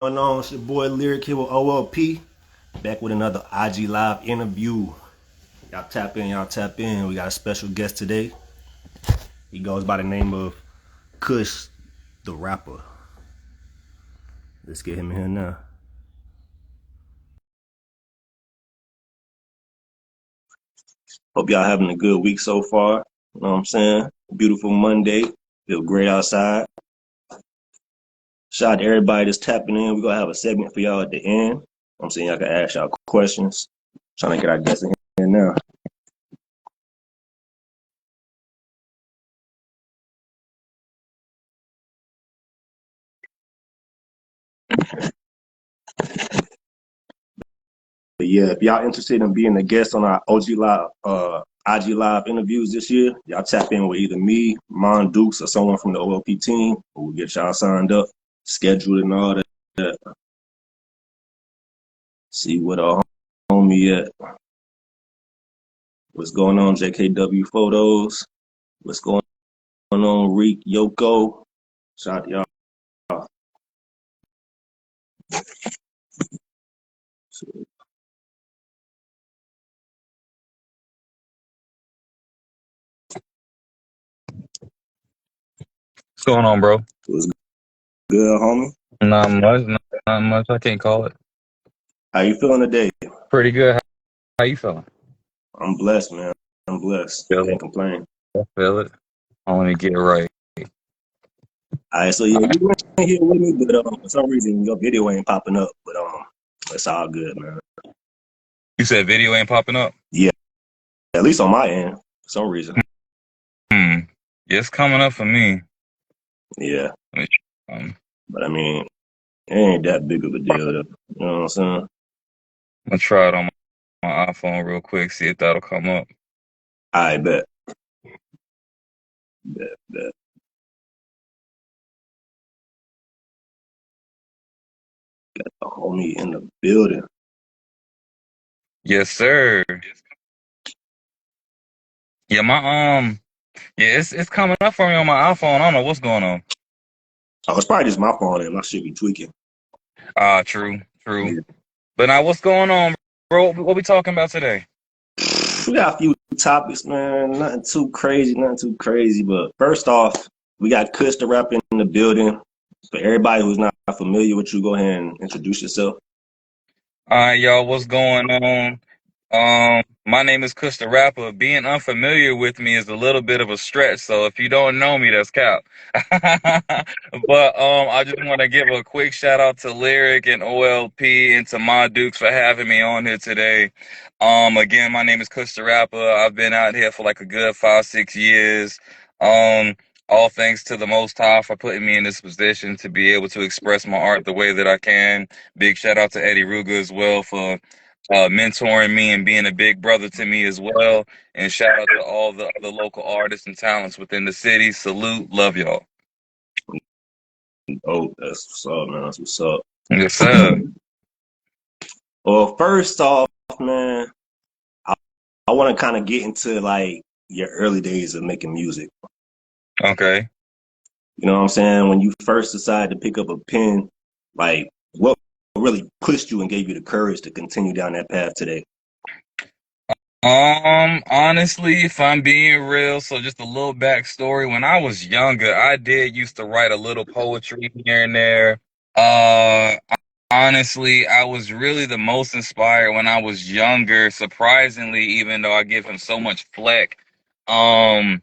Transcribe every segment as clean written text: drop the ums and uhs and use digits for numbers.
Going on? It's your boy Lyriq here with OLP. Back with another IG Live interview. Y'all tap in, y'all tap in. We got a special guest today. He goes by the name of Kush, the rapper. Let's get him in here now. Hope y'all having a good week so far. You know what I'm saying? Beautiful Monday. Feel great outside. Shout out to everybody that's tapping in. We're going to have a segment for y'all at the end. I'm saying y'all can ask y'all questions. Trying to get our guests in here now. But yeah, if y'all interested in being a guest on our IG Live interviews this year, y'all tap in with either me, Mon Dukes, or someone from the OLP team. We'll get y'all signed up, scheduled, and all that. See what our homie at. What's going on, JKW Photos? What's going on, Reek, Yoko? Shout out to y'all. What's going on, bro? What's good, homie? Not much. Not much. I can't call it. How you feeling today? Pretty good. How you feeling? I'm blessed, man. I'm blessed. Feel Can't it. complain. I feel it. I want to get it right. All right, so yeah, you were in here with me, but for some reason your video ain't popping up. But it's all good, man. You said video ain't popping up? Yeah, at least on my end, for some reason. Hmm. Yeah, it's coming up for me. Yeah, Um, but I mean, it ain't that big of a deal, though. You know what I'm saying? I'm gonna try it on my iPhone real quick. See if that'll come up. I bet. A homie in the building. Yes, sir. Yeah, yeah, it's coming up for me on my iPhone. I don't know what's going on. Oh, it's probably just my phone and my shit be tweaking. True, true. Yeah. But now, what's going on, bro? What we talking about today? We got a few topics, man. Nothing too crazy, nothing too crazy. But first off, we got Kush the rap in the building. For everybody who's not familiar with you, go ahead and introduce yourself. All right, y'all, what's going on? My name is Kush the Rapper. Being unfamiliar with me is a little bit of a stretch, so if you don't know me, that's cap. But I just want to give a quick shout out to Lyriq and OLP and to my Dukes for having me on here today. Again, my name is Kush the Rapper. I've been out here for like a good 5, 6 years. Um, all thanks to the Most High for putting me in this position to be able to express my art the way that I can. Big shout out to Eddie Ruger as well for mentoring me and being a big brother to me as well. And shout out to all the other local artists and talents within the city. Salute, love y'all. Oh, that's what's up, man. That's what's up. Yes, sir. Well, first off, man, I, I want to kind of get into like your early days of making music. Okay. You know what I'm saying? When you first decided to pick up a pen, like what really pushed you and gave you the courage to continue down that path today? Honestly, if I'm being real, so just a little backstory. When I was younger, I did used to write a little poetry here and there. Uh, Honestly, I was really the most inspired when I was younger. Surprisingly, even though I give him so much flack, um,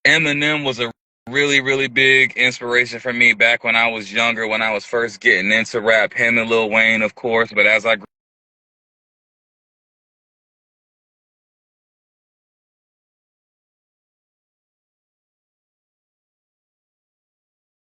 Eminem was a really, really big inspiration for me back when I was younger, when I was first getting into rap. Him and Lil Wayne, of course, but as I grew,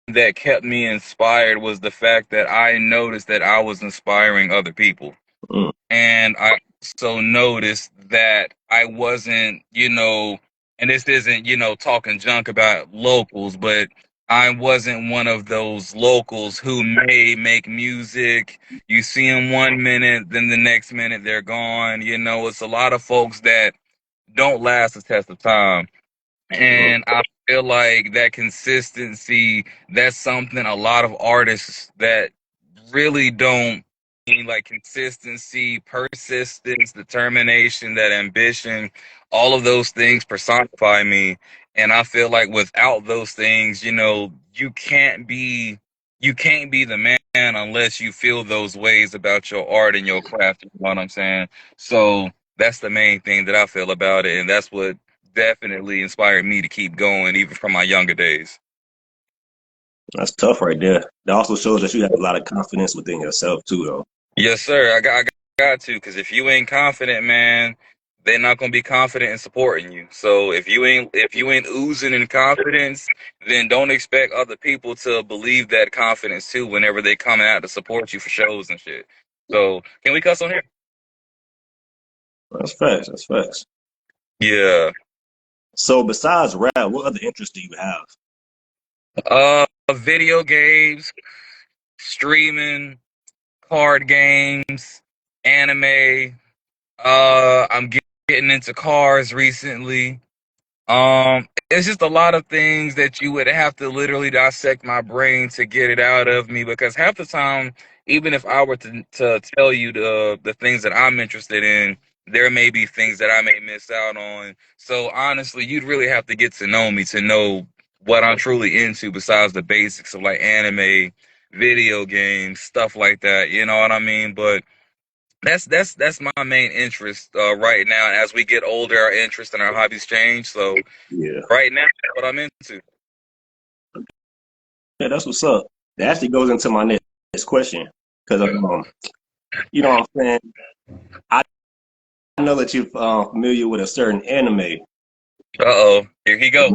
that kept me inspired was the fact that I noticed that I was inspiring other people. Mm, And I also noticed that I wasn't, and this isn't, talking junk about locals, but I wasn't one of those locals who may make music. You see them 1 minute, then the next minute they're gone. It's a lot of folks that don't last the test of time. mm, And I feel like that consistency, that's something a lot of artists that really don't mean like consistency, persistence, determination, that ambition, all of those things personify me. And I feel like without those things, you can't be the man unless you feel those ways about your art and your craft. You know what I'm saying? So that's the main thing that I feel about it, and that's what definitely inspired me to keep going, even from my younger days. That's tough right there. That also shows that you have a lot of confidence within yourself too, though. Yes, sir. I got to, because if you ain't confident, man, they're not gonna be confident in supporting you. So if you ain't oozing in confidence, then don't expect other people to believe that confidence too whenever they come out to support you for shows and shit. So can we cuss on here? That's facts. That's facts. Yeah. So besides rap, what other interests do you have? Video games, streaming, card games, anime. I'm getting into cars recently. It's just a lot of things that you would have to literally dissect my brain to get it out of me, because half the time, even if I were to tell you the things that I'm interested in, there may be things that I may miss out on. So honestly, you'd really have to get to know me to know what I'm truly into besides the basics of like anime, video games, stuff like that. You know what I mean? But that's my main interest right now. And as we get older, our interests and our hobbies change. So Yeah. right now, that's what I'm into. Yeah, that's what's up. That actually goes into my next question. Because, you know what I'm saying? I know that you're familiar with a certain anime. Uh-oh, here he go.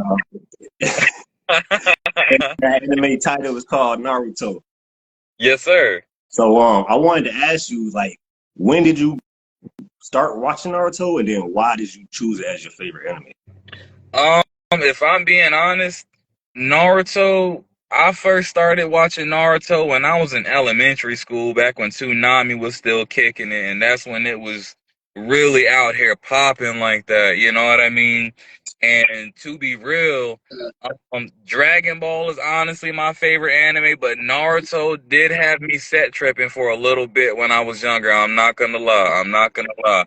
That anime title is called Naruto. Yes, sir. So I wanted to ask you, like, when did you start watching Naruto, and then why did you choose it as your favorite anime? If I'm being honest, Naruto, I first started watching Naruto when I was in elementary school, back when Toonami was still kicking it, and that's when it was really out here popping like that. You know what I mean? And to be real, Dragon Ball is honestly my favorite anime, but Naruto did have me set tripping for a little bit when I was younger. I'm not gonna lie. I'm not gonna lie.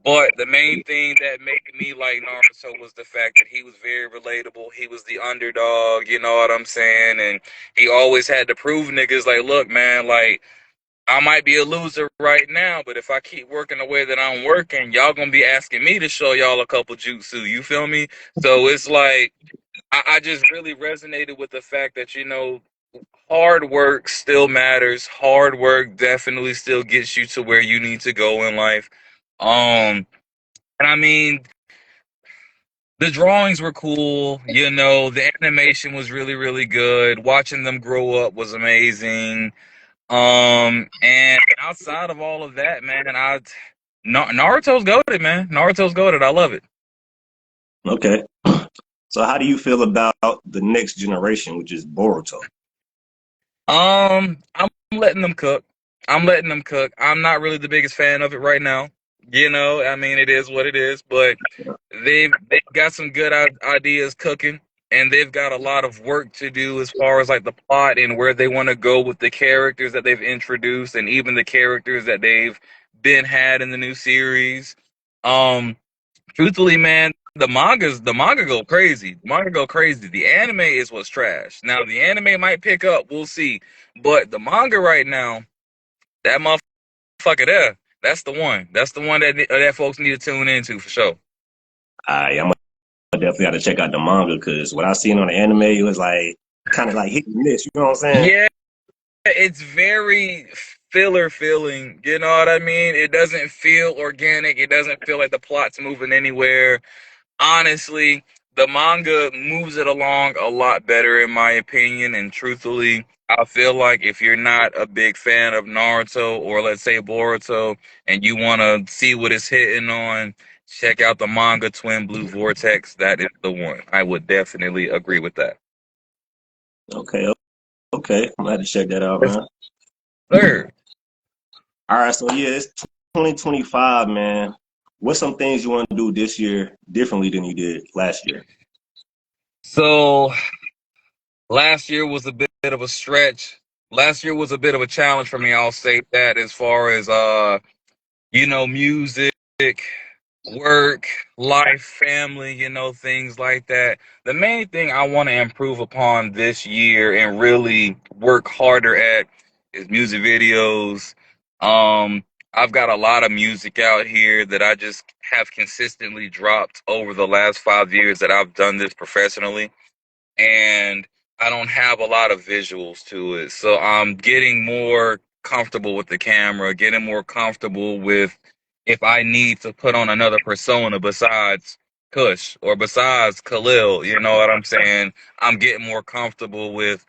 But the main thing that made me like Naruto was the fact that he was very relatable. He was the underdog, you know what I'm saying? And he always had to prove niggas like, look, man, like, I might be a loser right now, but if I keep working the way that I'm working, y'all gonna be asking me to show y'all a couple jutsu. You feel me? So it's like I just really resonated with the fact that, hard work still matters. Hard work definitely still gets you to where you need to go in life. And I mean, the drawings were cool. The animation was really, really good. Watching them grow up was amazing. And outside of all of that, man, Naruto's goated, man. Naruto's goated. I love it. Okay. So how do you feel about the next generation, which is Boruto? I'm letting them cook. I'm letting them cook. I'm not really the biggest fan of it right now. I mean, it is what it is, but they've got some good ideas cooking, and they've got a lot of work to do as far as like the plot and where they want to go with the characters that they've introduced, and even the characters that they've been had in the new series. Um, Truthfully, man, the manga go crazy. The manga go crazy. The anime is what's trash. Now the anime might pick up, we'll see. But the manga right now, that motherfucker there, that's the one. That's the one that folks need to tune into for sure. I'm definitely got to check out the manga because what I seen on the anime, it was like kind of like hit and miss. You know what I'm saying? Yeah, it's very filler feeling. You know what I mean? It doesn't feel organic. It doesn't feel like the plot's moving anywhere. Honestly, the manga moves it along a lot better, in my opinion. And truthfully, I feel like if you're not a big fan of Naruto, or let's say Boruto, and you want to see what it's hitting on, check out the manga Twin Blue Vortex. That is the one. I would definitely agree with that. Okay, okay. I'm gonna have to check that out, Yes, man. sir. All right, so yeah, it's 2025, man. What's some things you want to do this year differently than you did last year? So last year was a bit of a stretch. Last year was a bit of a challenge for me. I'll say that as far as music, work, life, family, things like that. The main thing I want to improve upon this year and really work harder at is music videos. Um, I've got a lot of music out here that I just have consistently dropped over the last 5 years that I've done this professionally, and I don't have a lot of visuals to it. So I'm getting more comfortable with the camera, getting more comfortable with if I need to put on another persona besides Kush or besides Khalil, you know what I'm saying? I'm getting more comfortable with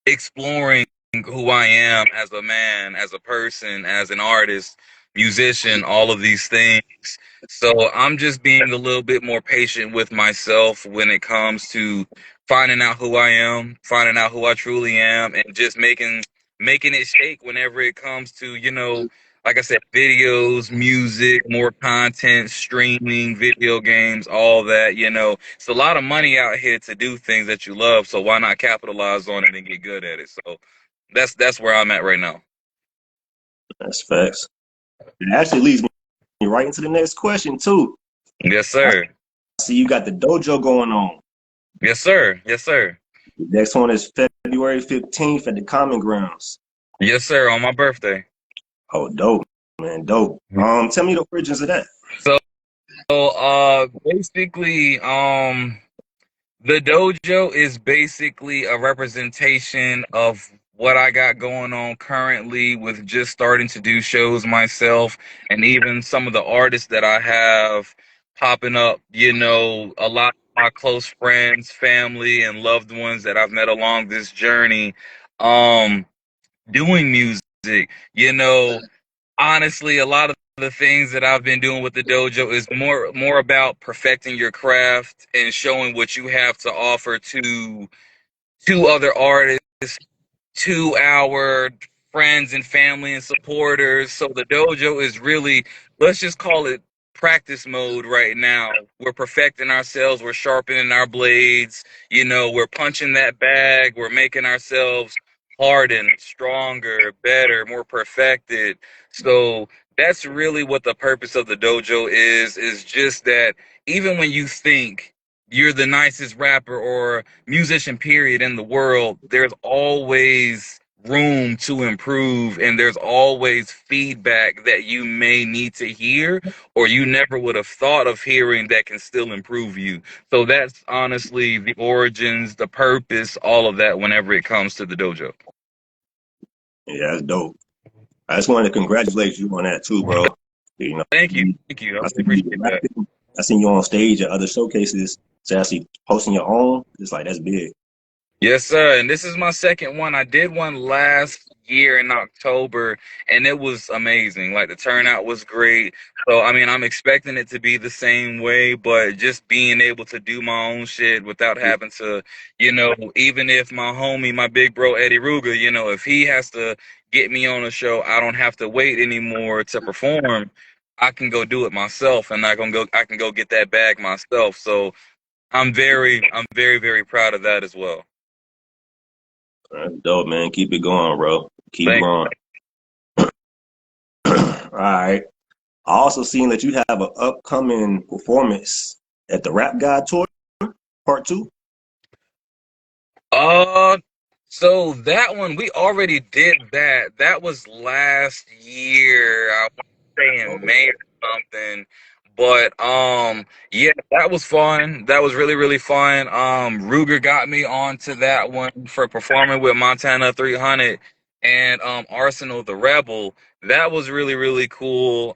exploring who I am as a man, as a person, as an artist, musician, all of these things. So I'm just being a little bit more patient with myself when it comes to finding out who I am, finding out who I truly am, and just making it shake whenever it comes to, like I said, videos, music, more content, streaming, video games, all that, It's a lot of money out here to do things that you love, so why not capitalize on it and get good at it? So that's where I'm at right now. That's facts. It actually leads me right into the next question too. Yes, I sir. see you got the dojo going on. Yes, sir. Yes, sir. The next one is February 15th at the Common Grounds. Yes, sir. On my birthday. Oh, dope, man, dope. Tell me the origins of that. Basically, the dojo is basically a representation of what I got going on currently with just starting to do shows myself, and even some of the artists that I have popping up, a lot of my close friends, family, and loved ones that I've met along this journey, um, doing music, you know honestly, a lot of the things that I've been doing with the dojo is more about perfecting your craft and showing what you have to offer to other artists, to our friends and family and supporters. So the dojo is really, let's just call it practice mode right now. We're perfecting ourselves, we're sharpening our blades, we're punching that bag, we're making ourselves hardened, stronger, better, more perfected. So that's really what the purpose of the dojo is just that even when you think you're the nicest rapper or musician period in the world, there's always room to improve, and there's always feedback that you may need to hear or you never would have thought of hearing that can still improve you. So that's honestly the origins, the purpose, all of that whenever it comes to the dojo. Yeah, that's dope. I just wanted to congratulate you on that too, bro. You know, Thank you. Thank you. I I really seen you appreciate that. rapping. I seen you on stage at other showcases. So actually posting your own, it's like that's big. Yes, sir. And this is my second one. I did one last year in October, and it was amazing. Like the turnout was great. So, I mean, I'm expecting it to be the same way, but just being able to do my own shit without having to, even if my homie, my big bro Eddie Ruger, if he has to get me on a show, I don't have to wait anymore to perform. I can go do it myself, and I can go get that bag myself. So, I'm very, very proud of that as well. That's dope, man. Keep it going, bro. Keep Thank growing. All right. I also seen that you have an upcoming performance at the Rap God Tour Part 2. Uh, so that one we already did that. That was last year. I want to say in May or something. But yeah, that was fun. That was really, really fun. Ruger got me onto that one for performing with Montana 300 and Arsenal the Rebel. That was really, really cool.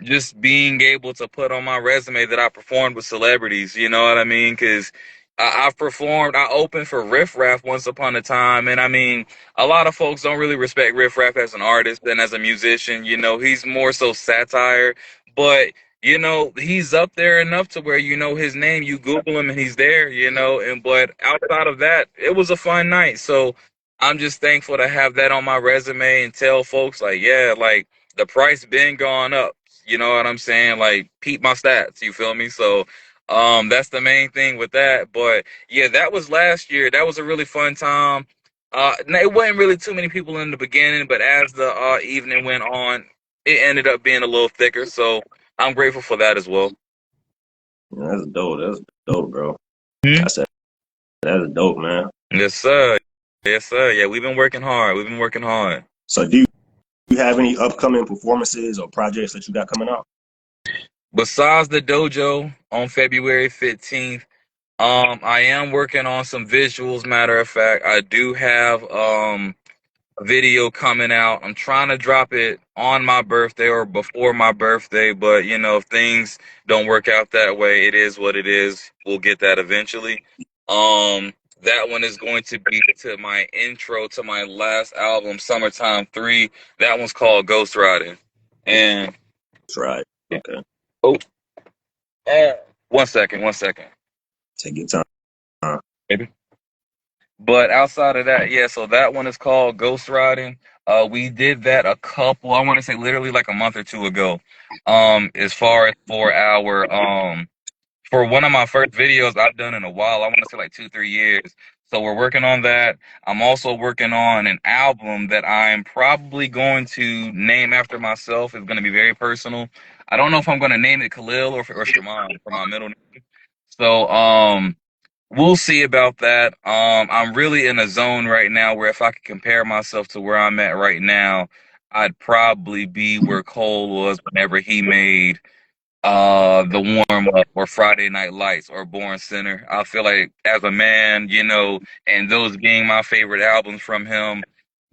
Just being able to put on my resume that I performed with celebrities, you know what I mean? Because I've performed. I opened for Riff Raff once upon a time, and I mean, a lot of folks don't really respect Riff Raff as an artist and as a musician. He's more so satire, but he's up there enough to where you know his name. You Google him, and he's there. And but outside of that, it was a fun night. So I'm just thankful to have that on my resume and tell folks like, yeah, like the price been gone up. You know what I'm saying? Like, peep my stats. You feel me? So. That's the main thing with that. But yeah, that was last year. That was a really fun time. It wasn't really too many people in the beginning, but as the evening went on, it ended up being a little thicker. So I'm grateful for that as well. Yeah, that's dope. That's dope, bro. Hmm? I said that's dope, man. Yes, sir. Yes, sir. Yeah, we've been working hard. We've been working hard. So do you have any upcoming performances or projects that you got coming out? Besides the dojo on February 15th, I am working on some visuals. Matter of fact, I do have a video coming out. I'm trying to drop it on my birthday or before my birthday, but you know, if things don't work out that way, it is what it is. We'll get that eventually. That one is going to be to my intro to my last album, Summertime 3. That one's called Ghost Riding. And That's right. Okay. oh, one second, one second. Take your time. Maybe. But outside of that, yeah, so that one is called Ghost Riding. We did that a couple, I want to say literally like a month or two ago. As far as for one of my first videos I've done in a while, I want to say like 2, 3 years. So we're working on that. I'm also working on an album that I'm probably going to name after myself. It's going to be very personal. I don't know if I'm going to name it Khalil or Shimon for my middle name. So we'll see about that. I'm really in a zone right now where if I could compare myself to where I'm at right now, I'd probably be where Cole was whenever he made the warm up or Friday Night Lights or Born Center. I feel like as a man, you know, and those being my favorite albums from him,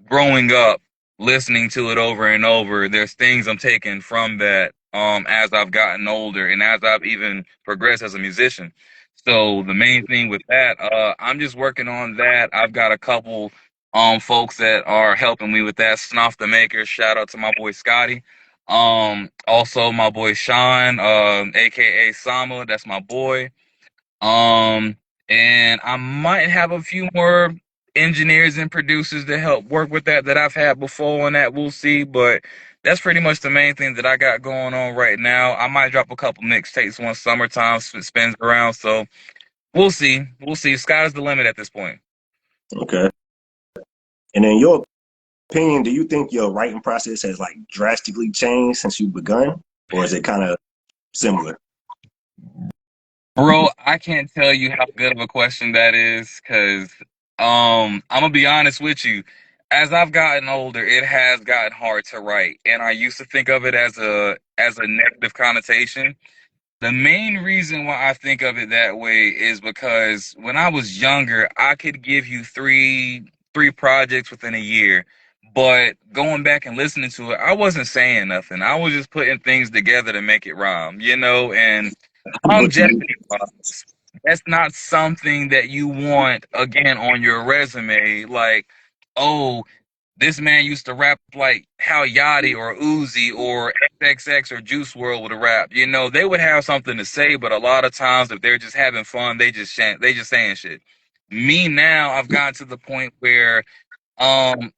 growing up, listening to it over and over, there's things I'm taking from that as I've gotten older and as I've even progressed as a musician. So the main thing with that, I'm just working on that. I've got a couple folks that are helping me with that. Snuff the Maker, shout out to my boy Scotty. Also my boy Sean, aka Sama, that's my boy. Um, and I might have a few more engineers and producers to help work with that I've had before, and that we'll see. But that's pretty much the main thing that I got going on right now. I might drop a couple mixtapes once summertime spins around, so we'll see. We'll see. Sky's the limit at this point. Okay. And in your opinion, do you think your writing process has like drastically changed since you've begun, or is it kind of similar? Bro, I can't tell you how good of a question that is, because I'm gonna be honest with you. As I've gotten older, it has gotten hard to write, and I used to think of it as a negative connotation. The main reason why I think of it that way is because when I was younger, I could give you three projects within a year. But going back and listening to it, I wasn't saying nothing. I was just putting things together to make it rhyme, you know, and But you, longevity wise, that's not something that you want again on your resume. Like, oh, this man used to rap like how Yachty or Uzi or XXX or Juice World would rap. You know, they would have something to say, but a lot of times if they're just having fun, they just saying shit. Me now, I've gotten to the point where I'm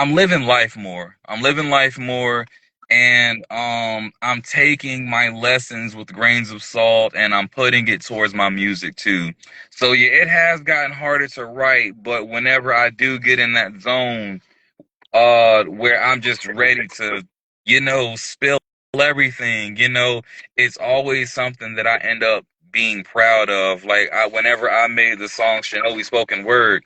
living life more. I'm living life more, and I'm taking my lessons with grains of salt, and I'm putting it towards my music too. So yeah, it has gotten harder to write, but whenever I do get in that zone, where I'm just ready to, you know, spill everything, you know, it's always something that I end up being proud of. Like whenever I made the song Shinobi Spoken Word,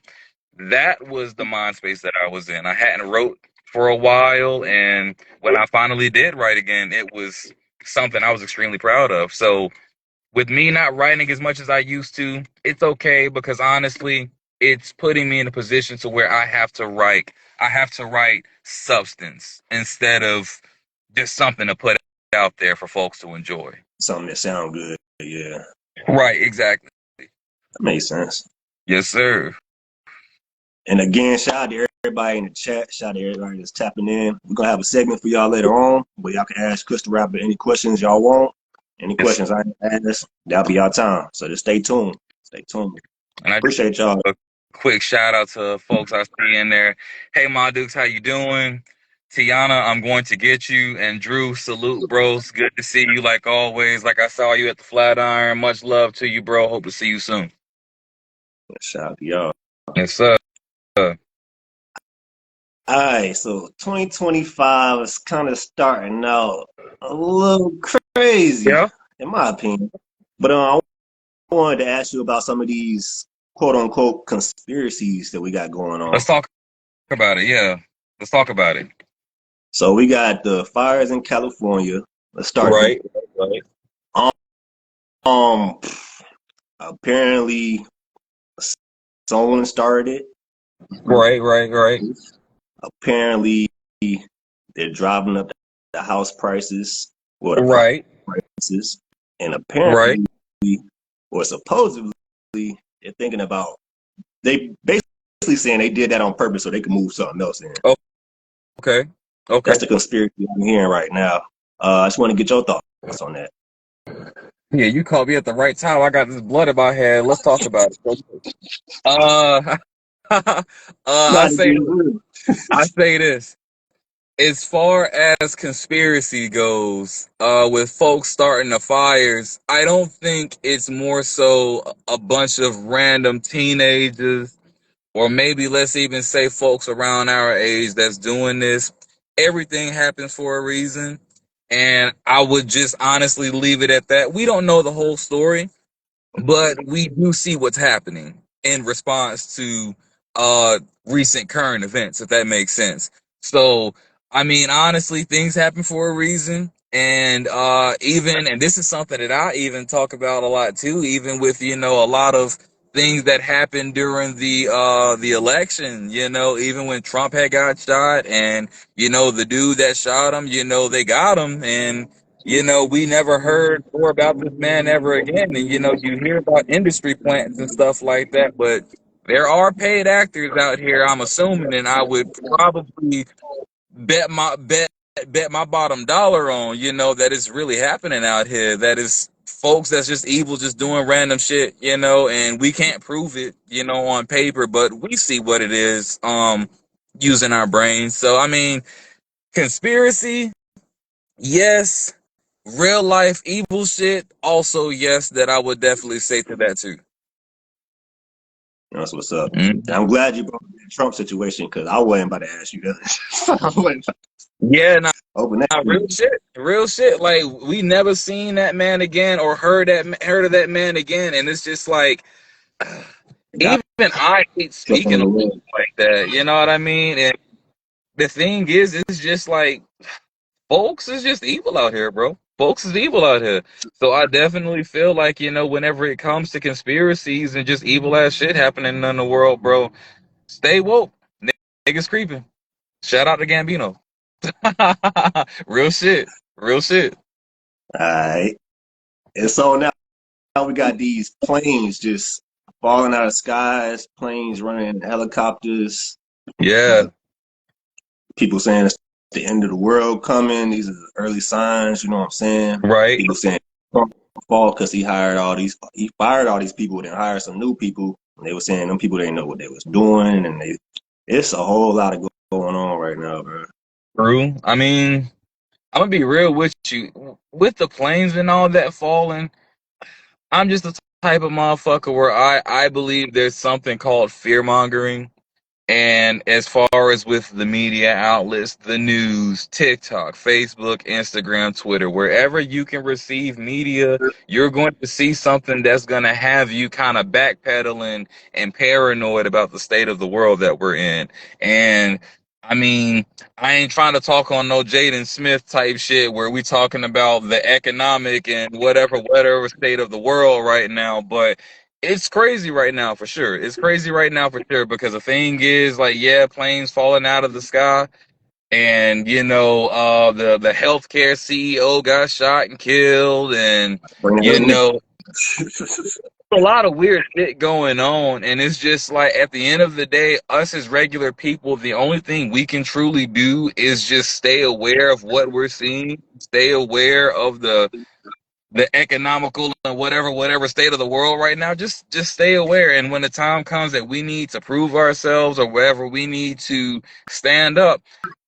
that was the mind space that I was in. I hadn't wrote for a while, and when I finally did write again, it was something I was extremely proud of. So with me not writing as much as I used to, it's okay because honestly, it's putting me in a position to where I have to write. I have to write substance instead of just something to put out there for folks to enjoy. something that sound good. Yeah, Right, exactly. that makes sense. Yes, sir. And again, shout out to everybody in the chat. Shout out to everybody that's tapping in. We're gonna have a segment for y'all later on where y'all can ask Kush the Rapper any questions y'all want. Any Yes. questions I ask, that'll be our time. So just stay tuned. Stay tuned. And I just Appreciate y'all. a quick shout out to folks I see in there. Hey, my Dukes, how you doing? Tiana, I'm going to get you. And Drew, salute, bros. Good to see you like always. Like I saw you at the Flatiron. Much love to you, bro. Hope to see you soon. Shout out to y'all. Yes, sir. All right, so 2025 is kind of starting out a little crazy, Yeah. in my opinion. But I wanted to ask you about some of these quote unquote conspiracies that we got going on. Let's talk about it. Yeah. Let's talk about it. So we got the fires in California. Let's start there. Right. Right. Um, um, apparently someone started it. Right. Right. Right. Apparently they're driving up the house prices or the Right. prices, and Right. apparently or supposedly they're thinking about they basically saying they did that on purpose so they can move something else in. Oh, okay. That's Okay. the conspiracy I'm hearing right now. I just want to get your thoughts on that. Yeah, you called me at the right time. I got this blood in my head. Let's talk about it. Uh, I Gotta say, be real. I say this. As far as conspiracy goes, with folks starting the fires, I don't think it's more so a bunch of random teenagers, or maybe let's even say folks around our age that's doing this. Everything happens for a reason. And I would just honestly leave it at that. We don't know the whole story, but we do see what's happening in response to recent current events, if that makes sense. So I mean, honestly, things happen for a reason. And even, and this is something that I even talk about a lot too, even with, a lot of things that happened during the election, even when Trump had got shot, and the dude that shot him, they got him. And we never heard more about this man ever again. And you hear about industry plants and stuff like that, but there are paid actors out here, I'm assuming, and I would probably bet my bottom dollar on, that it's really happening out here. That is folks that's just evil, just doing random shit, and we can't prove it, on paper, but we see what it is, using our brains. So I mean, conspiracy, yes. Real life evil shit, also yes, that I would definitely say to that too. That's what's up. And Mhm. I'm glad you brought up the Trump situation because I wasn't about to ask you that. I wasn't about Yeah, to open that. real shit, real shit. Like we never seen that man again or heard of that man again, and it's just like Got even I hate killed on speaking the of road. people like that. You know what I mean? And the thing is, it's just like folks is just evil out here, bro. Folks is evil out here. So I definitely feel like whenever it comes to conspiracies and just evil ass shit happening in the world, bro, stay woke. Niggas creeping. Shout out to Gambino. Real shit. Real shit. All right. And so now we got these planes just falling out of skies, planes running helicopters, Yeah. people saying it's the end of the world coming. These are the early signs, you know what I'm saying? Right. People saying Trump fall because he fired all these people, then hired some new people. And they were saying them people didn't know what they was doing, and it's a whole lot of going on right now, bro. True. I mean, I'm gonna be real with you. With the planes and all that falling, I'm just the type of motherfucker where I believe there's something called fear mongering. And as far as with the media outlets, the news, TikTok, Facebook, Instagram, Twitter, wherever you can receive media, you're going to see something that's going to have you kind of backpedaling and paranoid about the state of the world that we're in. And I mean, I ain't trying to talk on no Jaden Smith type shit where we talking about the economic and whatever state of the world right now, but it's crazy right now for sure. It's crazy right now for sure because the thing is, like, yeah, planes falling out of the sky, and the healthcare CEO got shot and killed, and Bring it you up with me. know a lot of weird shit going on, and it's just like at the end of the day, us as regular people, the only thing we can truly do is just stay aware of what we're seeing, stay aware of the economical and whatever state of the world right now. Just stay aware, and when the time comes that we need to prove ourselves or wherever we need to stand up,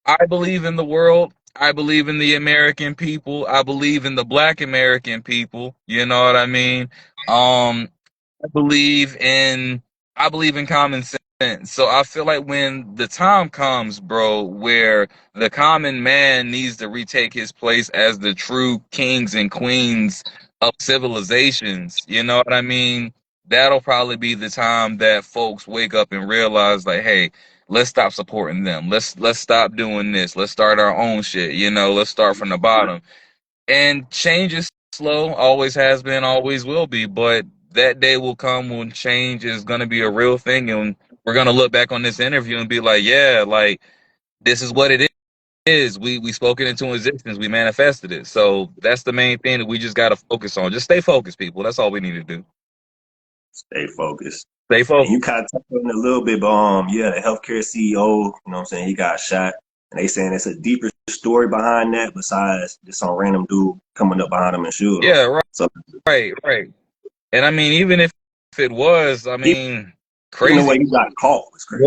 I believe in the world. I believe in the American people. I believe in the Black American people. You know what I mean? um i believe in I believe in common sense. So I feel like when the time comes, bro, where the common man needs to retake his place as the true kings and queens of civilizations, you know what I mean? That'll probably be the time that folks wake up and realize, like, hey, let's stop supporting them. Let's stop doing this. Let's start our own shit. You know, let's start from the bottom. And change is slow, always has been, always will be, but that day will come when change is going to be a real thing, and we're going to look back on this interview and be like, yeah, like this is what it is. We spoke it into existence. We manifested it. So that's the main thing that we just got to focus on. Just stay focused, people. That's all we need to do. Stay focused. Stay And you focused. kind of touched on it a little bit, but yeah, the healthcare CEO, you know what I'm saying, he got shot. And they saying it's a deeper story behind that besides just some random dude coming up behind him and shooting him. Yeah, right, So right. And I mean, even if it was, I even mean, the crazy. way he got caught was crazy.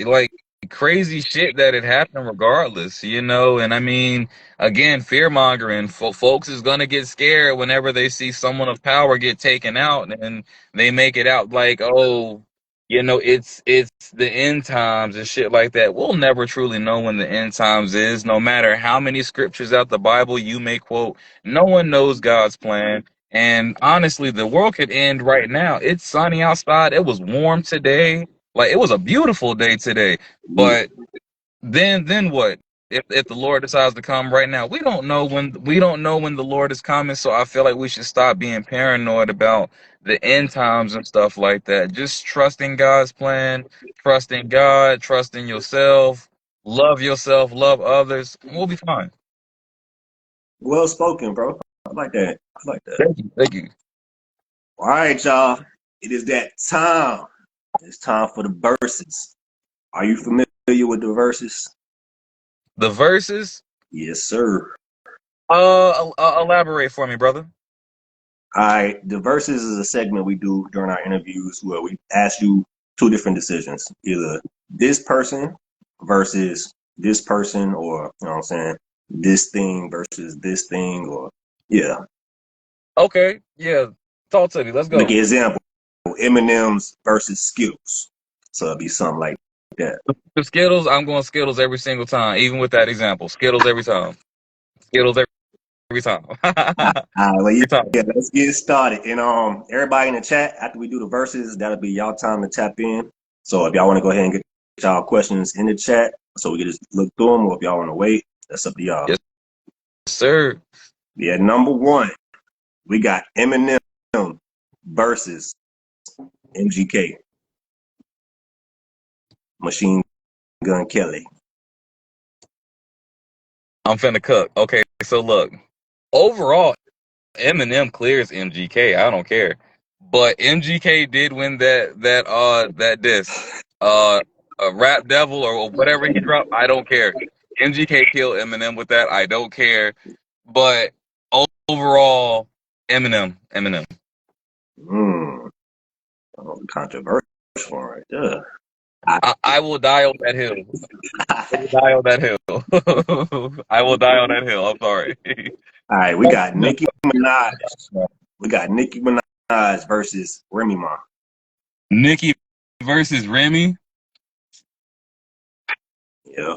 Yeah, like crazy shit that it happened regardless, you know. And I mean, again, fear mongering. Folks is gonna get scared whenever they see someone of power get taken out, and they make it out like, oh, you know, it's the end times and shit like that. We'll never truly know when the end times is, no matter how many scriptures out the Bible you may quote. No one knows God's plan. And honestly, the world could end right now. It's sunny outside. It was warm today, like it was a beautiful day today, but then what? If the Lord decides to come right now, we don't know when the Lord is coming. So I feel like we should stop being paranoid about the end times and stuff like that. Just trust in God's plan, trust in God, trust in yourself, love others. We'll be fine. Well spoken, bro. I like that. I like that. Thank you. Thank you. All right, y'all. It is that time. It's time for the verses. Are you familiar with the verses? The verses. Yes, sir. Elaborate for me, brother. All right, the verses is a segment we do during our interviews where we ask you two different decisions. Either this person versus this person, or you know what I'm saying, this thing versus this thing, or yeah. Okay, yeah. Talk to me. Let's Like go. example, M&M's versus Skittles. So it'd be something like that. The Skittles, I'm going Skittles every single time, even with that example. Skittles every time. Skittles every time. All right, well, Every time. yeah, let's get started. And everybody in the chat, after we do the verses, that'll be y'all time to tap in. So if y'all want to go ahead and get y'all questions in the chat, so we can just look through them, or if y'all want to wait, that's up to y'all. Yes, sir. Yeah, number one, we got Eminem versus MGK, Machine Gun Kelly. I'm finna cook. Okay, so look. Overall, Eminem clears MGK. I don't care. But MGK did win that diss. Rap Devil or whatever he dropped, I don't care. MGK killed Eminem with that. I don't care. But overall, Eminem. Oh, controversial one right there. I will die on that hill. I will die on that hill. I will die on that hill. I'm sorry. All right, we got Nicki Minaj. We got Nicki Minaj versus Remy Ma. Nicki versus Remy. Yeah.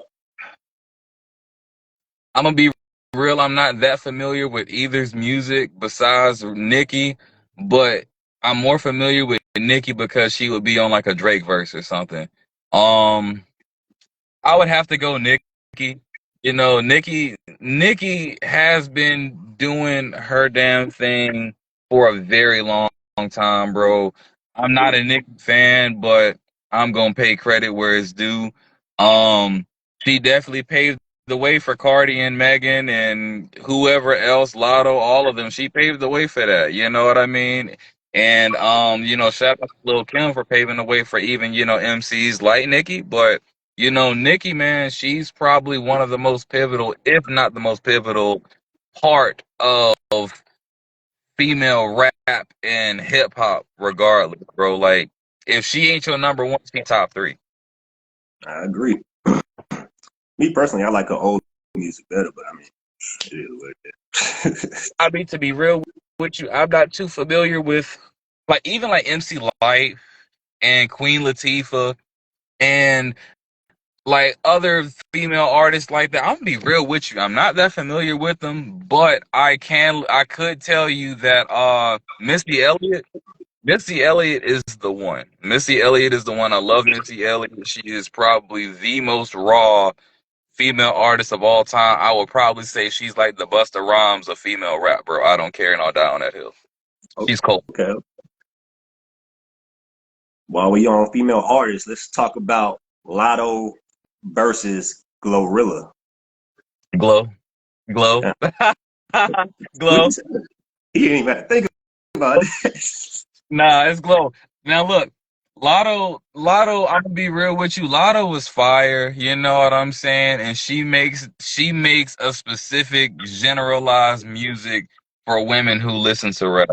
I'm gonna be real. I'm not that familiar with either's music besides Nicki, but I'm more familiar with Nicki because she would be on like a Drake verse or something. Um, I would have to go Nicki. You know, Nicki has been doing her damn thing for a very long time, bro. I'm not a Nicki fan, but I'm gonna pay credit where it's due. She definitely paved the way for Cardi and Megan and whoever else, Lotto, all of them. She paved the way for that. You know what I mean? And you know, shout out to Lil Kim for paving the way for even, you know, MCs like Nicki, but you know, Nicki, man, she's probably one of the most pivotal, if not the most pivotal, part of female rap and hip hop, regardless, bro. Like, if she ain't your number one, she top three. I agree. Me personally, I like her old music better, but I mean, it is what it is. I mean, to be real with you, I'm not too familiar with, like, even like MC Light and Queen Latifah. And like other female artists like that, I'm gonna be real with you. I'm not that familiar with them, but I could tell you that Missy Elliott is the one. Missy Elliott is the one. I love Missy Elliott. She is probably the most raw female artist of all time. I would probably say she's like the Busta Rhymes of female rap, bro. I don't care and I'll die on that hill. She's cold. Okay. While we on female artists, let's talk about Lotto versus Glorilla. Glow. Glow. Yeah. What Glow. he said? He didn't even think about it. Nah, it's Glow. Now look, Lotto, I'm gonna be real with you. Lotto was fire, you know what I'm saying? And she makes a specific generalized music for women who listen to rap.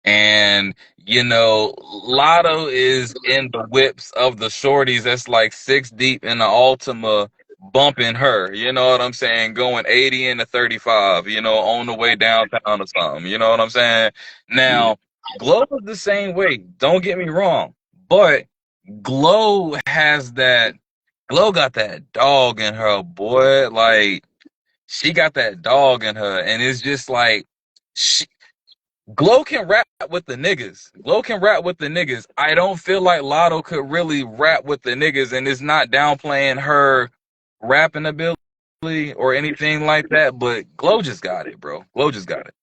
And you know, Lotto is in the whips of the shorties that's like 6 deep in the Altima bumping her, you know what I'm saying? Going 80 into 35, you know, on the way downtown or something, you know what I'm saying? Yeah. Now, Glow is the same way. Don't get me wrong, but Glow has that. Glow got that dog in her, boy. Like she got that dog in her, and it's just like she. Glow can rap with the niggas. Glow can rap with the niggas. I don't feel like Lotto could really rap with the niggas, and it's not downplaying her rapping ability or anything like that. But Glow just got it, bro. Glow just got it.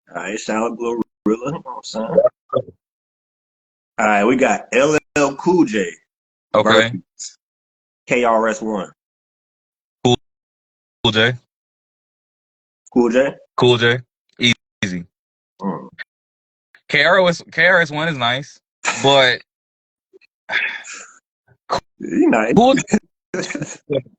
All right, shout out Glorilla. You know what I'm saying? All right, we got LL Cool J versus Okay. KRS-One. Cool J. Cool J? Cool J. Easy. Mm. KRS-One is nice, but He nice. Cool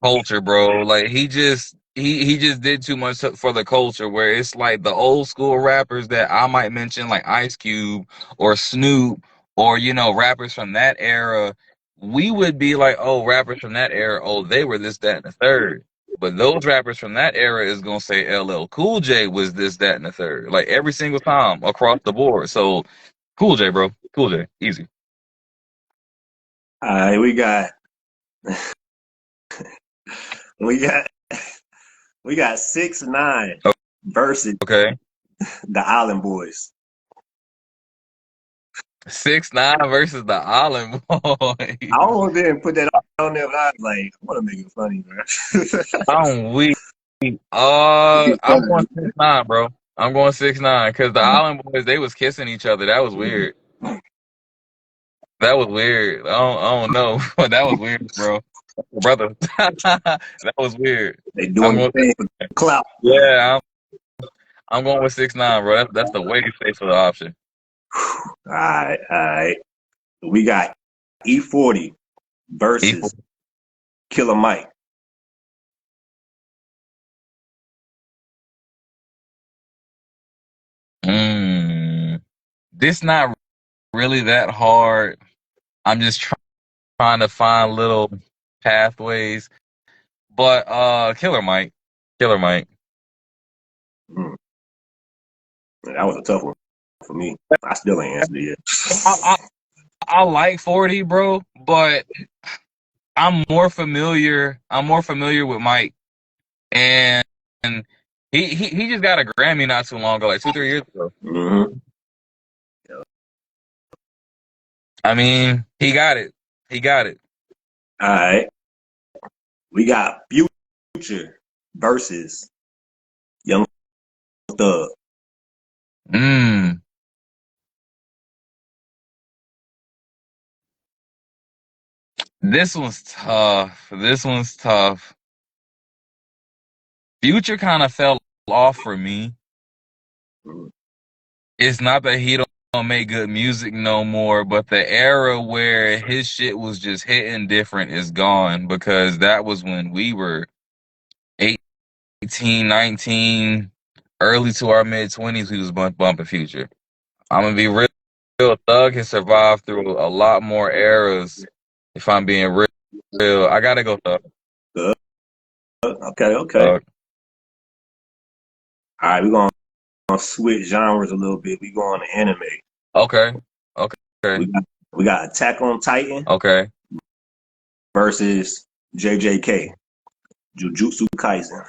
culture, bro. Like he just did too much for the culture. Where it's like the old school rappers that I might mention, like Ice Cube or Snoop, or you know rappers from that era. We would be like, oh, rappers from that era, oh, they were this, that, and the third. But those rappers from that era is gonna say LL Cool J was this, that, and the third, like every single time across the board. So Cool J, bro, Cool J, easy. All right, we got we got 6ix9ine versus Okay, the Island Boys. 6ix9ine versus the Island I Boys. almost didn't put that on there, but I was like, I want to make it funny, man. I'm weak. Make it I'm going funny. 6ix9ine, bro. I'm going 6ix9ine because the Island Boys they was kissing each other. That was weird. That was weird. I don't know, but that was weird, bro. Brother, that was weird. They I'm doing the going. thing for clout. Yeah, I'm going with 6ix9ine, bro. That's the way safer option. All right. We got E40 Equal. versus Killer Mike. Mm, this not really that hard. I'm just trying to find little pathways. But Killer Mike. Killer Mike. Mm, that was a tough one for me. I still ain't answered it I, yet. I, I like 40, bro, but I'm more familiar with Mike. And he just got a Grammy not too long ago, like 2-3 years ago. Mm-hmm. I mean, he got it. He got it. All right. We got Future versus Young Thug. Mm. This one's tough. This one's tough. Future kind of fell off for me. Mm, It's not that he don't make good music no more, but the era where his shit was just hitting different is gone because that was when we were 18, 19, early to our mid 20s. We was bumping Future. I'm gonna be real. Thug has survived through a lot more eras. If I'm being real, I gotta go Thug. Thug. Okay. Thug. All right, we're gonna switch genres a little bit. We go on to anime. Okay. Okay. We got Attack on Titan Okay. versus JJK, Jujutsu Kaisen.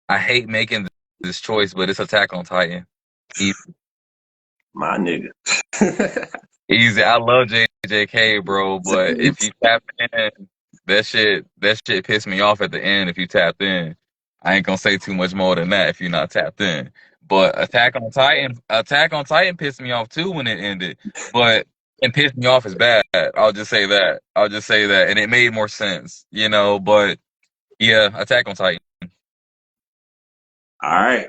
I hate making this choice, but it's Attack on Titan. Easy. My nigga. Easy. I love JJK, bro, but if you tap in, that shit pissed me off at the end if you tapped in. I ain't gonna say too much more than that if you're not tapped in. But Attack on Titan pissed me off too when it ended. But and pissed me off is bad. I'll just say that. I'll just say that. And it made more sense, but yeah, Attack on Titan. All right.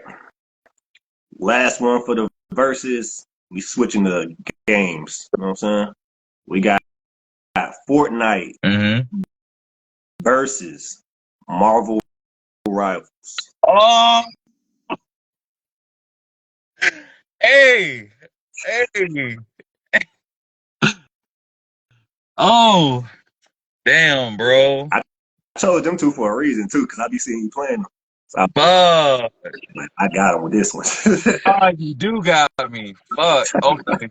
Last one for the verses. We switching the games. You know what I'm saying? We got Fortnite Mm-hmm. versus Marvel Rivals. Oh, hey, hey. Oh, damn, bro. I chose them two for a reason too, because I be seeing you playing them. So Fuck. I got them with this one. Oh, you do got me. Fuck. Okay.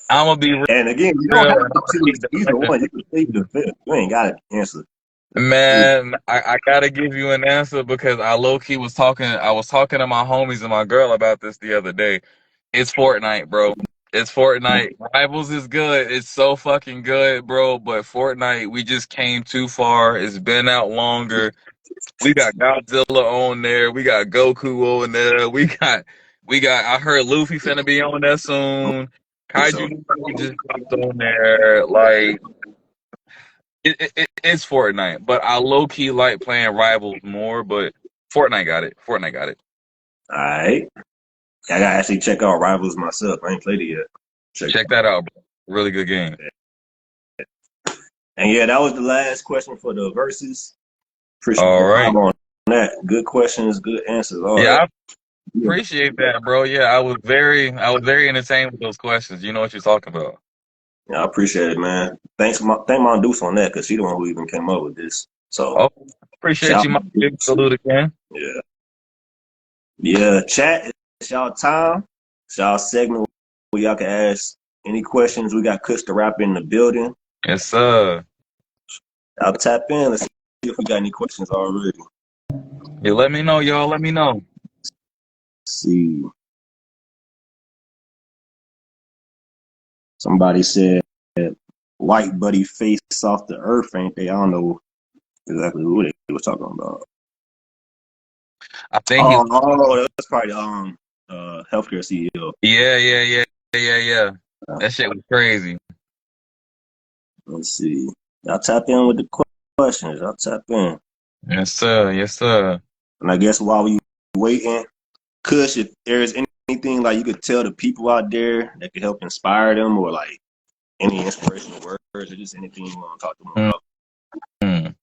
I'm gonna be And again, you don't real. have And to I'm gonna choose keep the either question. one. You can say the fifth. You ain't got to answer. Man, I gotta give you an answer because I low key was talking. I was talking to my homies and my girl about this the other day. It's Fortnite, bro. It's Fortnite. Rivals is good. It's so fucking good, bro. But Fortnite, we just came too far. It's been out longer. We got Godzilla on there. We got Goku on there. We got. I heard Luffy finna be on there soon. So, Kaiju just dropped on there. Like it's Fortnite, but I low key like playing Rivals more. But Fortnite got it. Fortnite got it. all right. I gotta actually check out Rivals myself. I ain't played it yet. Check. Check that out, bro. Really good game. And yeah, that was the last question for the verses. Appreciate All the right. vibe on that. Good questions, good answers. All Yeah, right. I appreciate that, bro. Yeah, I was very entertained with those questions. You know what you're talking about. Yeah, I appreciate it, man. Thank my Deuce on that because she the one who even came up with this. So Oh, appreciate shout you, my out to big Deuce. salute again. Yeah. Yeah. Chat, it's y'all time. It's y'all segment where y'all can ask any questions. We got Kush the rapper in the building. Yes, sir. I'll tap in. Let's see if we got any questions already. Yeah, let me know, y'all. Let me know. Let's see. Somebody said white buddy face off the earth, ain't they? I don't know exactly who they was talking about. I think he's. Oh, that's probably healthcare CEO. Yeah, yeah, yeah, yeah, yeah. That shit was crazy. Let's see. Y'all tap in with the questions. Y'all tap in. Yes, sir. Yes, sir. And I guess while we waiting, Kush, if there's anything like you could tell the people out there that could help inspire them or like any inspirational words or just anything you want to talk to them about.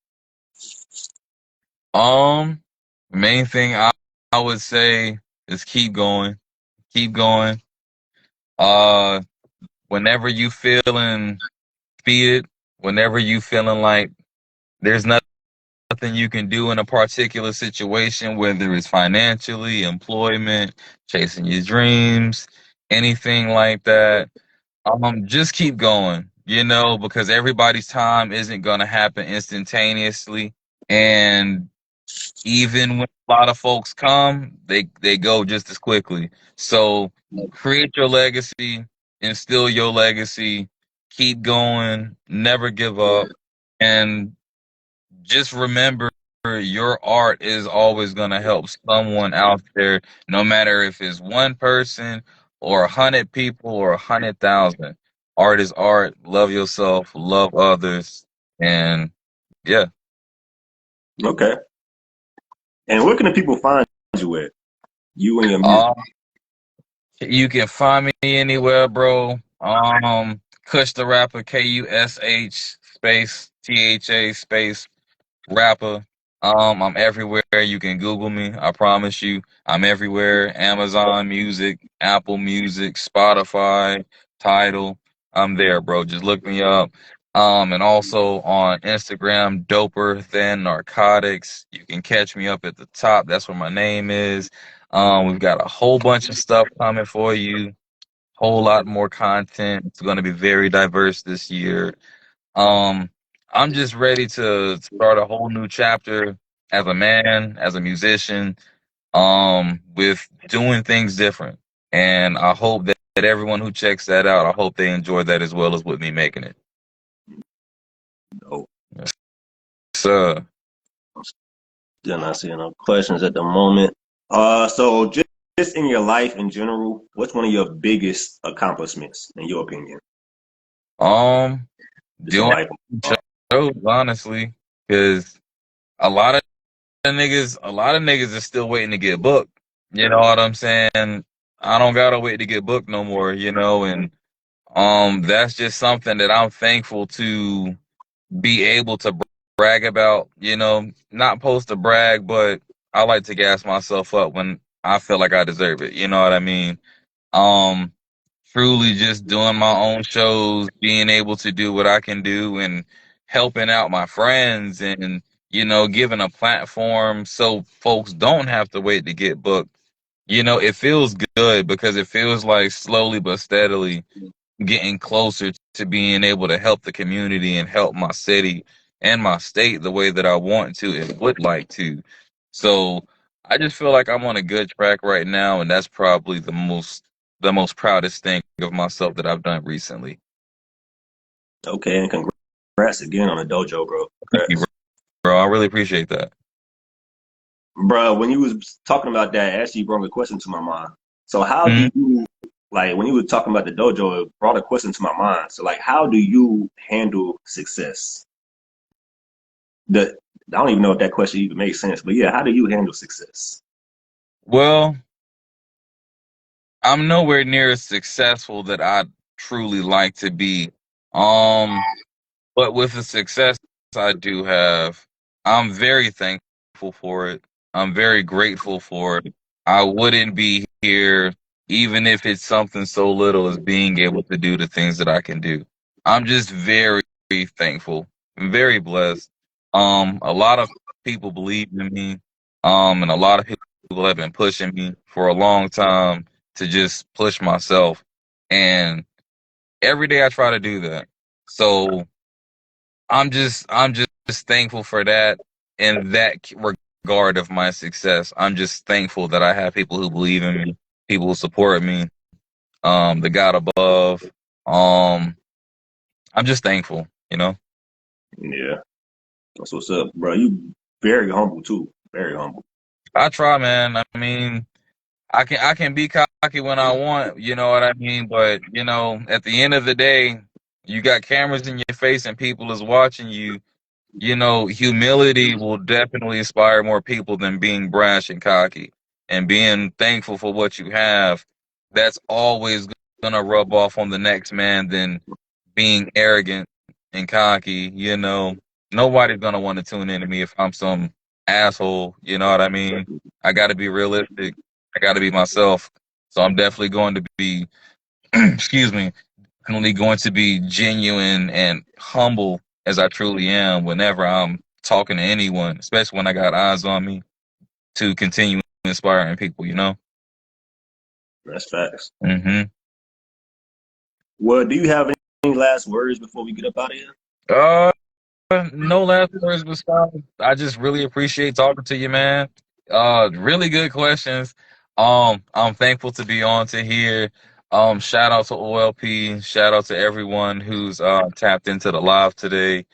Mm. Um, Main thing I would say is keep going, keep going. Uh, Whenever you feeling defeated, whenever you feeling like there's nothing you can do in a particular situation, whether it's financially, employment, chasing your dreams, anything like that. Just keep going, because everybody's time isn't gonna happen instantaneously. And even when a lot of folks come, they go just as quickly. So create your legacy, instill your legacy, keep going, never give up, and just remember your art is always going to help someone out there, no matter if it's one person or 100 people or 100,000. Art is art. Love yourself, love others, and yeah. Okay. And where can the people find you at? You and your music. Um, you can find me anywhere, bro. Kush the rapper, Kush space THA space rapper. I'm everywhere. You can Google me. I promise you, I'm everywhere. Amazon Music, Apple Music, Spotify, Tidal. I'm there, bro. Just look me up. And also on Instagram, Doper Than Narcotics. You can catch me up at the top. That's where my name is. We've got a whole bunch of stuff coming for you. Whole lot more content. It's going to be very diverse this year. I'm just ready to start a whole new chapter as a man, as a musician, with doing things different. And I hope that everyone who checks that out, I hope they enjoy that as well as with me making it. Oh, So, still not seeing no questions at the moment. So just in your life in general, what's one of your biggest accomplishments in your opinion? um, Just a doing life. shows, honestly, because a lot of a lot of niggas is still waiting to get booked. You know what I'm saying? I don't gotta wait to get booked no more, and that's just something that I'm thankful to be able to brag about, not post to brag, but I like to gas myself up when I feel like I deserve it. You know what I mean? Um, Truly just doing my own shows, being able to do what I can do and helping out my friends and, giving a platform so folks don't have to wait to get booked. It feels good because it feels like slowly but steadily getting closer to being able to help the community and help my city and my state the way that I want to and would like to. So I just feel like I'm on a good track right now, and that's probably the most proudest thing of myself that I've done recently. Okay, and congrats again on the dojo, bro. Thank you, Congrats. bro. I really appreciate that. Bro, when you was talking about that, it actually brought a question to my mind. So how do Mhm. you like when you were talking about the dojo, it brought a question to my mind. So like how do you handle success? The I don't even know if that question even makes sense, but yeah, how do you handle success? Well, I'm nowhere near as successful that I'd truly like to be. Um, But with the success I do have, I'm very thankful for it. I'm very grateful for it. I wouldn't be here even if it's something so little as being able to do the things that I can do. I'm just very thankful, very blessed. A lot of people believe in me, and a lot of people have been pushing me for a long time to just push myself. And every day I try to do that. So I'm just thankful for that in that regard of my success. I'm just thankful that I have people who believe in me, people who support me, the God above. Um, I'm just thankful. Yeah, that's what's up, bro. You very humble too. Very humble. I try, man. I mean, I can be cocky when I want, you know what I mean? But, at the end of the day, you got cameras in your face and people is watching you. Humility will definitely inspire more people than being brash and cocky. And being thankful for what you have, that's always gonna rub off on the next man than being arrogant and cocky. Nobody's gonna want to tune into me if I'm some asshole. You know what I mean? I gotta be realistic. I gotta be myself. So I'm definitely going to be, excuse me, definitely going to be genuine and humble as I truly am whenever I'm talking to anyone, especially when I got eyes on me to continue inspiring people. That's facts. Hmm. Well, do you have any last words before we get up out of here? Uh, no last words besides I just really appreciate talking to you, man. Really good questions. I'm thankful to be on to here. Shout out to OLP. Shout out to everyone who's tapped into the live today.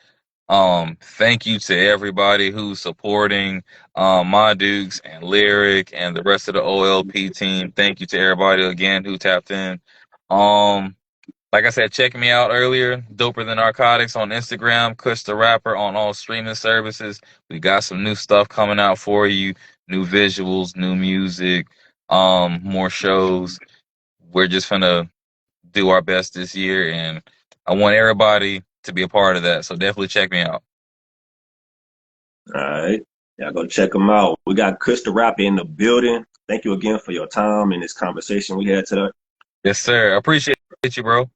Thank you to everybody who's supporting my Dukes and Lyriq and the rest of the OLP team. Thank you to everybody again who tapped in. Um, like I said, check me out earlier, Doper Than Narcotics on Instagram, Kush the Rapper on all streaming services. We got some new stuff coming out for you, new visuals, new music, more shows. We're just gonna do our best this year, and I want everybody to be a part of that. So definitely check me out. All right. Y'all go check them out. We got Kush the Rapper in the building. Thank you again for your time and this conversation we had today. Yes, sir. I appreciate you, bro.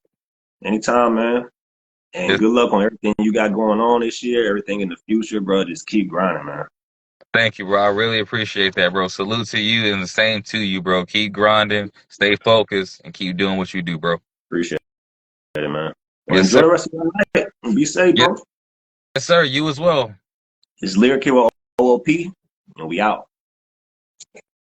Anytime, man. And Yes, good luck on everything you got going on this year, everything in the future, bro. Just keep grinding, man. thank you, bro. I really appreciate that, bro. Salute to you and the same to you, bro. Keep grinding, stay focused, and keep doing what you do, bro. Appreciate it, man. Well, Yes, enjoy sir. the rest of your night. Be safe, Yes, bro. yes, sir. You as well. It's Lyriq here with OOP, and we out.